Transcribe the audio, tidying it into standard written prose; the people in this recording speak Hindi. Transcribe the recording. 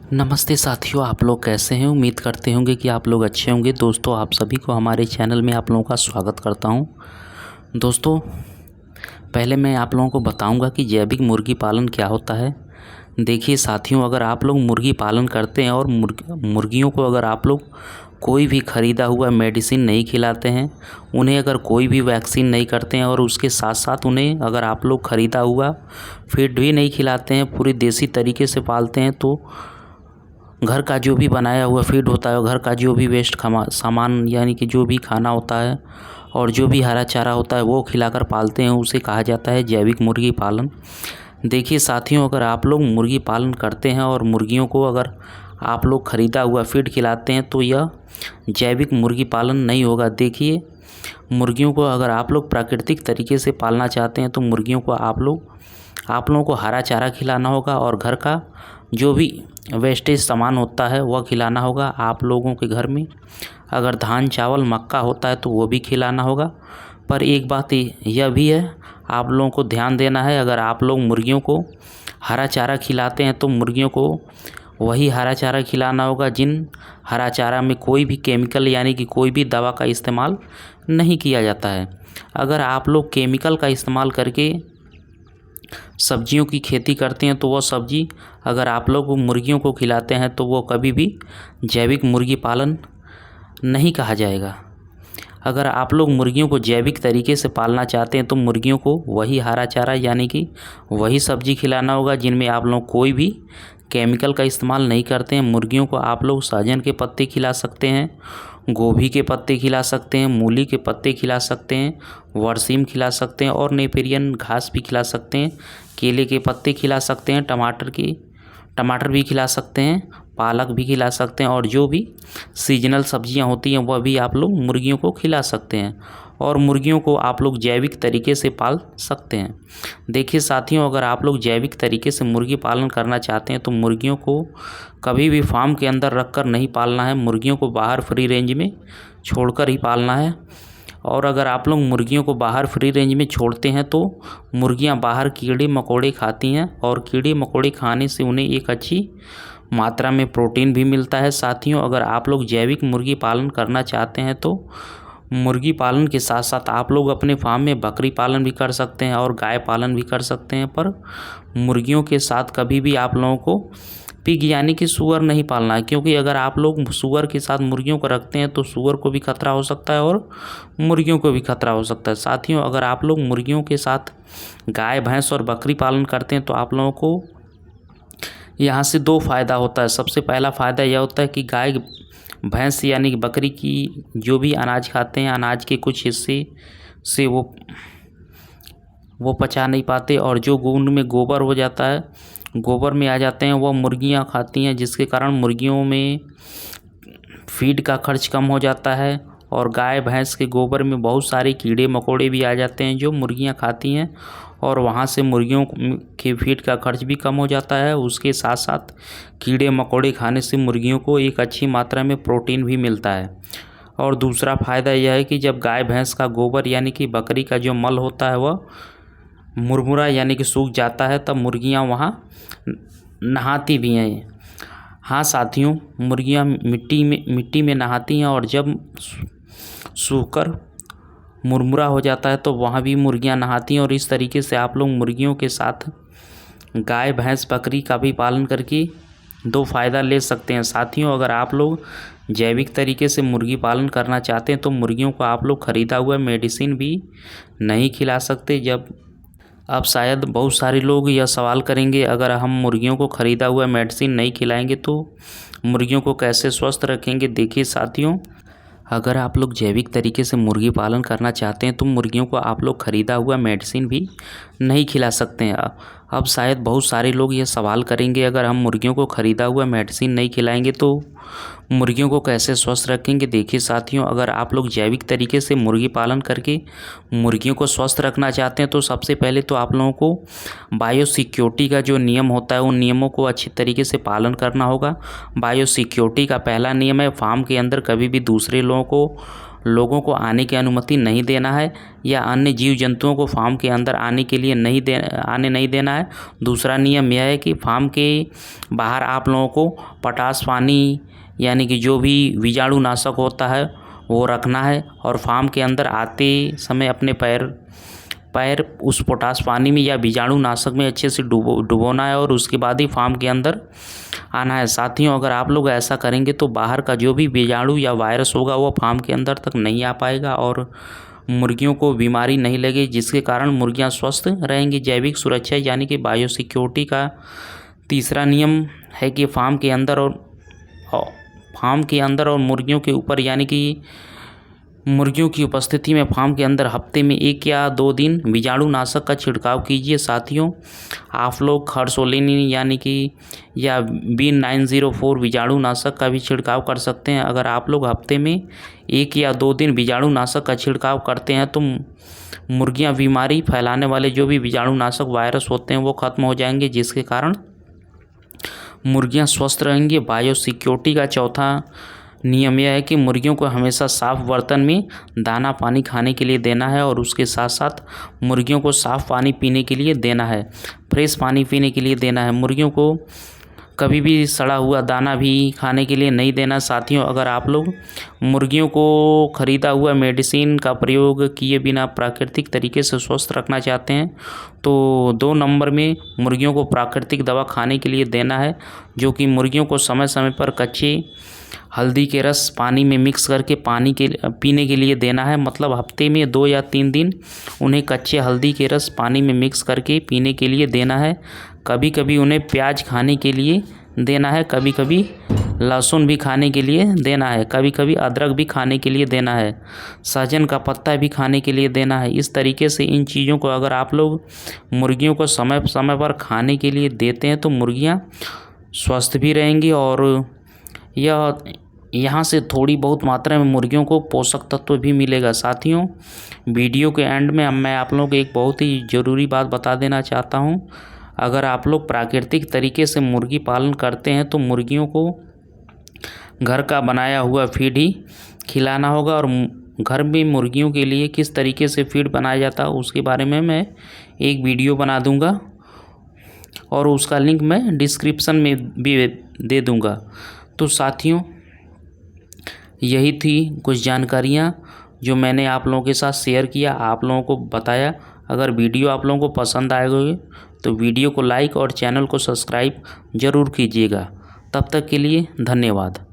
नमस्ते साथियों, आप लोग कैसे हैं। उम्मीद करते होंगे कि आप लोग अच्छे होंगे। दोस्तों, आप सभी को हमारे चैनल में आप लोगों का स्वागत करता हूं। दोस्तों, पहले मैं आप लोगों को बताऊंगा कि जैविक मुर्गी पालन क्या होता है। देखिए साथियों, अगर आप लोग मुर्गी पालन करते हैं और मुर्गियों को अगर आप लोग कोई भी ख़रीदा हुआ मेडिसिन नहीं खिलाते हैं, उन्हें अगर कोई भी वैक्सीन नहीं करते हैं और उसके साथ साथ उन्हें अगर आप लोग ख़रीदा हुआ फीड भी नहीं खिलाते हैं, पूरी देसी तरीके से पालते हैं, तो घर का जो भी बनाया हुआ फीड होता है, घर का जो भी वेस्ट सामान यानी कि जो भी खाना होता है और जो भी हरा चारा होता है वो खिलाकर पालते हैं, उसे कहा जाता है जैविक मुर्गी पालन। देखिए साथियों, अगर आप लोग मुर्गी पालन करते हैं और मुर्गियों को अगर आप लोग ख़रीदा हुआ फीड खिलाते हैं तो यह जैविक मुर्गी पालन नहीं होगा। देखिए, मुर्गियों को अगर आप लोग प्राकृतिक तरीके से पालना चाहते हैं तो मुर्गियों को आप लोगों को हरा चारा खिलाना होगा और घर का जो भी वेस्टेज सामान होता है वह खिलाना होगा। आप लोगों के घर में अगर धान चावल मक्का होता है तो वो भी खिलाना होगा। पर एक बात यह भी है, आप लोगों को ध्यान देना है, अगर आप लोग मुर्गियों को हरा चारा खिलाते हैं तो मुर्गियों को वही हरा चारा खिलाना होगा जिन हरा चारा में कोई भी केमिकल यानी कि कोई भी दवा का इस्तेमाल नहीं किया जाता है। अगर आप लोग केमिकल का इस्तेमाल करके सब्जियों की खेती करते हैं तो वह सब्जी अगर आप लोग मुर्गियों को खिलाते हैं तो वो कभी भी जैविक मुर्गी पालन नहीं कहा जाएगा। अगर आप लोग मुर्गियों को जैविक तरीके से पालना चाहते हैं तो मुर्गियों को वही हरा चारा यानी कि वही सब्जी खिलाना होगा जिनमें आप लोग कोई भी केमिकल का इस्तेमाल नहीं करते हैं। मुर्गियों को आप लोग सहजन के पत्ते खिला सकते हैं, गोभी के पत्ते खिला सकते हैं, मूली के पत्ते खिला सकते हैं, बरसीम खिला सकते हैं और नेपेरियन घास भी खिला सकते हैं, केले के पत्ते खिला सकते हैं, टमाटर भी खिला सकते हैं, पालक भी खिला सकते हैं और जो भी सीजनल सब्जियां होती हैं वह भी आप लोग मुर्गियों को खिला सकते हैं और मुर्गियों को आप लोग जैविक तरीके से पाल सकते हैं। देखिए साथियों, अगर आप लोग जैविक तरीके से मुर्गी पालन करना चाहते हैं तो मुर्गियों को कभी भी फार्म के अंदर रखकर नहीं पालना है, मुर्गियों को बाहर फ्री रेंज में छोड़कर ही पालना है। और अगर आप लोग मुर्गियों को बाहर फ्री रेंज में छोड़ते हैं तो मुर्गियां बाहर कीड़े मकोड़े खाती हैं और कीड़े मकोड़े खाने से उन्हें एक अच्छी मात्रा में प्रोटीन भी मिलता है। साथियों, अगर आप लोग जैविक मुर्गी पालन करना चाहते हैं तो मुर्गी पालन के साथ साथ आप लोग अपने फार्म में बकरी पालन भी कर सकते हैं और गाय पालन भी कर सकते हैं। पर मुर्गियों के साथ कभी भी आप लोगों को पिग यानी कि सूअर नहीं पालना है, क्योंकि अगर आप लोग सूअर के साथ मुर्गियों को रखते हैं तो सूअर को भी खतरा हो सकता है और मुर्गियों को भी खतरा हो सकता है। साथियों, अगर आप लोग मुर्गियों के साथ गाय भैंस और बकरी पालन करते हैं तो आप लोगों को यहाँ से दो फ़ायदा होता है। सबसे पहला फ़ायदा यह होता है कि गाय भैंस यानी कि बकरी की जो भी अनाज खाते हैं, अनाज के कुछ हिस्से से वो पचा नहीं पाते और जो उनमें गोबर हो जाता है, गोबर में आ जाते हैं, वह मुर्गियां खाती हैं, जिसके कारण मुर्गियों में फीड का खर्च कम हो जाता है और गाय भैंस के गोबर में बहुत सारे कीड़े मकोड़े भी आ जाते हैं जो मुर्गियां खाती हैं और वहां से मुर्गियों के फीड का खर्च भी कम हो जाता है। उसके साथ साथ कीड़े मकोड़े खाने से मुर्गियों को एक अच्छी मात्रा में प्रोटीन भी मिलता है। और दूसरा फ़ायदा यह है कि जब गाय भैंस का गोबर यानी कि बकरी का जो मल होता है वह मुरमुरा यानी कि सूख जाता है, तब मुर्गियां वहाँ नहाती भी हैं। हाँ साथियों, मुर्गियां मिट्टी में नहाती हैं और जब सूखकर मुरमुरा हो जाता है तो वहाँ भी मुर्गियां नहाती हैं और इस तरीके से आप लोग मुर्गियों के साथ गाय भैंस बकरी का भी पालन करके दो फ़ायदा ले सकते हैं। साथियों, अगर आप लोग जैविक तरीके से मुर्गी पालन करना चाहते हैं तो मुर्गियों को आप लोग ख़रीदा हुआ मेडिसिन भी नहीं खिला सकते। अब शायद बहुत सारे लोग यह सवाल करेंगे, अगर हम मुर्गियों को ख़रीदा हुआ मेडिसिन नहीं खिलाएंगे तो मुर्गियों को कैसे स्वस्थ रखेंगे। देखिए साथियों, अगर आप लोग जैविक तरीके से मुर्गी पालन करना चाहते हैं तो मुर्गियों को आप लोग ख़रीदा हुआ मेडिसिन भी नहीं खिला सकते हैं। अब शायद बहुत सारे लोग ये सवाल करेंगे, अगर हम मुर्गियों को ख़रीदा हुआ मेडिसिन नहीं खिलाएंगे तो मुर्गियों को कैसे स्वस्थ रखेंगे। देखिए साथियों, अगर आप लोग जैविक तरीके से मुर्गी पालन करके मुर्गियों को स्वस्थ रखना चाहते हैं तो सबसे पहले तो आप लोगों को बायोसिक्योरिटी का जो नियम होता है उन नियमों को अच्छी तरीके से पालन करना होगा। बायोसिक्योरिटी का पहला नियम है, फार्म के अंदर कभी भी दूसरे लोगों को लोगों को आने की अनुमति नहीं देना है या अन्य जीव जंतुओं को फार्म के अंदर आने के लिए आने नहीं देना है। दूसरा नियम यह है कि फार्म के बाहर आप लोगों को पोटाश पानी यानी कि जो भी कीटाणुनाशक होता है वो रखना है और फार्म के अंदर आते समय अपने पैर उस पोटाश पानी में या कीटाणुनाशक में अच्छे से डुबोना है और उसके बाद ही फार्म के अंदर आना है। साथियों, अगर आप लोग ऐसा करेंगे तो बाहर का जो भी कीटाणु या वायरस होगा वो फार्म के अंदर तक नहीं आ पाएगा और मुर्गियों को बीमारी नहीं लगेगी, जिसके कारण मुर्गियां स्वस्थ रहेंगी। जैविक सुरक्षा यानी कि बायोसिक्योरिटी का तीसरा नियम है कि फार्म के अंदर और मुर्गियों के ऊपर यानी कि मुर्गियों की उपस्थिति में फार्म के अंदर हफ्ते में 1 या 2 दिन कीटाणुनाशक का छिड़काव कीजिए। साथियों, आप लोग खरसोलिनी यानी कि या B904 कीटाणुनाशक का भी छिड़काव कर सकते हैं। अगर आप लोग हफ्ते में 1 या 2 दिन कीटाणुनाशक का छिड़काव करते हैं तो मुर्गियां बीमारी फैलाने वाले जो भी कीटाणुनाशक वायरस होते हैं वो ख़त्म हो जाएंगे, जिसके कारण मुर्गियां स्वस्थ रहेंगी। बायोसिक्योरिटी का चौथा नियम यह है कि मुर्गियों को हमेशा साफ़ बर्तन में दाना पानी खाने के लिए देना है और उसके साथ साथ मुर्गियों को साफ़ पानी पीने के लिए देना है, फ्रेश पानी पीने के लिए देना है। मुर्गियों को कभी भी सड़ा हुआ दाना भी खाने के लिए नहीं देना। साथियों, अगर आप लोग मुर्गियों को ख़रीदा हुआ मेडिसिन का प्रयोग किए बिना प्राकृतिक तरीके से स्वस्थ रखना चाहते हैं तो 2 नंबर में मुर्गियों को प्राकृतिक दवा खाने के लिए देना है, जो कि मुर्गियों को समय समय पर कच्चे हल्दी के रस पानी में मिक्स करके पीने के लिए देना है। मतलब हफ्ते में 2 या 3 दिन उन्हें कच्चे हल्दी के रस पानी में मिक्स करके पीने के लिए देना है। कभी कभी उन्हें प्याज खाने के लिए देना है, कभी कभी लहसुन भी खाने के लिए देना है, कभी कभी अदरक भी खाने के लिए देना है, सहजन का पत्ता भी खाने के लिए देना है। इस तरीके से इन चीज़ों को अगर आप लोग मुर्गियों को समय समय पर खाने के लिए देते हैं तो मुर्गियाँ स्वस्थ भी रहेंगी और यहाँ से थोड़ी बहुत मात्रा में मुर्गियों को पोषक तत्व भी मिलेगा। साथियों, वीडियो के एंड में मैं आप लोगों को एक बहुत ही ज़रूरी बात बता देना चाहता हूँ। अगर आप लोग प्राकृतिक तरीके से मुर्गी पालन करते हैं तो मुर्गियों को घर का बनाया हुआ फीड ही खिलाना होगा और घर में मुर्गियों के लिए किस तरीके से फीड बनाया जाता है उसके बारे में मैं एक वीडियो बना दूँगा और उसका लिंक मैं डिस्क्रिप्शन में भी दे दूँगा। तो साथियों, यही थी कुछ जानकारियाँ जो मैंने आप लोगों के साथ शेयर किया, आप लोगों को बताया। अगर वीडियो आप लोगों को पसंद आएगा तो वीडियो को लाइक और चैनल को सब्सक्राइब ज़रूर कीजिएगा। तब तक के लिए धन्यवाद।